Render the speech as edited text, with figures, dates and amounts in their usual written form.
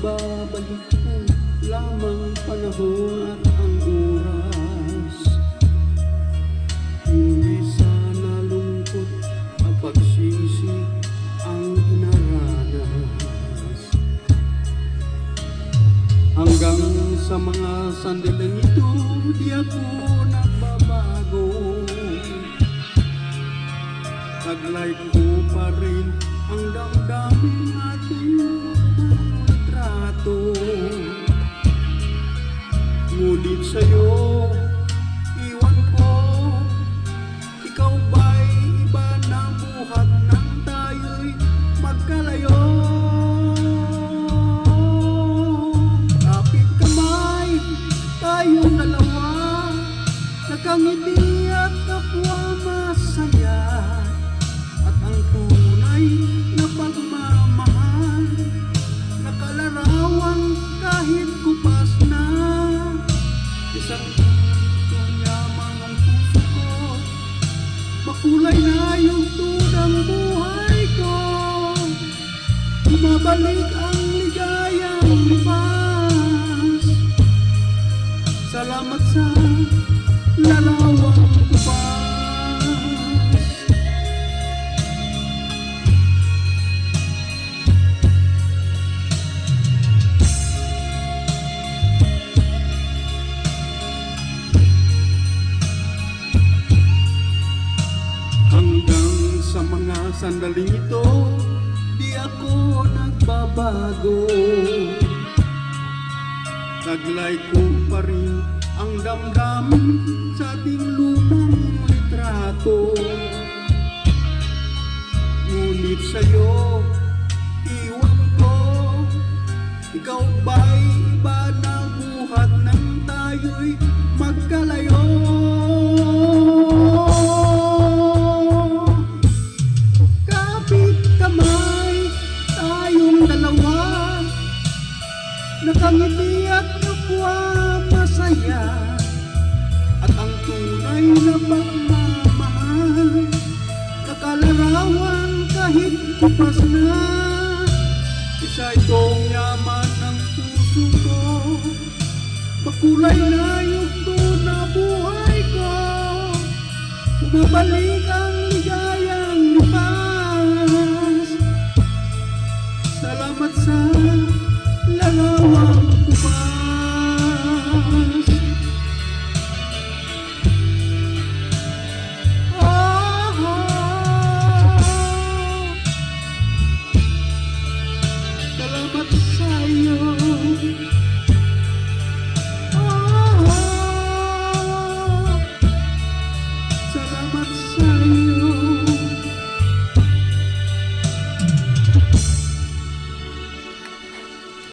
ibabalik ko lamang panahon at ang oras. Hindi sana lungkot at pagsisi ang inaranas. Hanggang sa mga sandaling ito, di ako nagbabago. Taglay ko pa rin ang damdamin ating trato. Ngunit sa'yo, iwan ko, ikaw ba'y iba na buhat nang tayo'y magkalayo? Kapit kamay, tayong dalawa, nakangiti at kapwa masaya. At ang tunay na pagmamahal, nakalarawan kahit kupas na. Isang itong yaman ang puso ko, makulay na yung tunang buhay ko. Bumabalik ang ligayang lipas. Salamat sa larawang kupas. Hanggang sa mga sandaling ito, di ako nagbabago. Taglay ko pa rin ang damdamin sa ating lumang litrato. Ngunit sa'yo, iwan ko, ikaw ba'y iba na buhat nang tayo'y magkalayo? Nakangiti at kapwa masaya. At ang tunay na pagmamahal, nakalarawan kahit kupas na. Isa itong yaman ng puso ko, makulay na yung tunang buhay ko. Bumabalik ang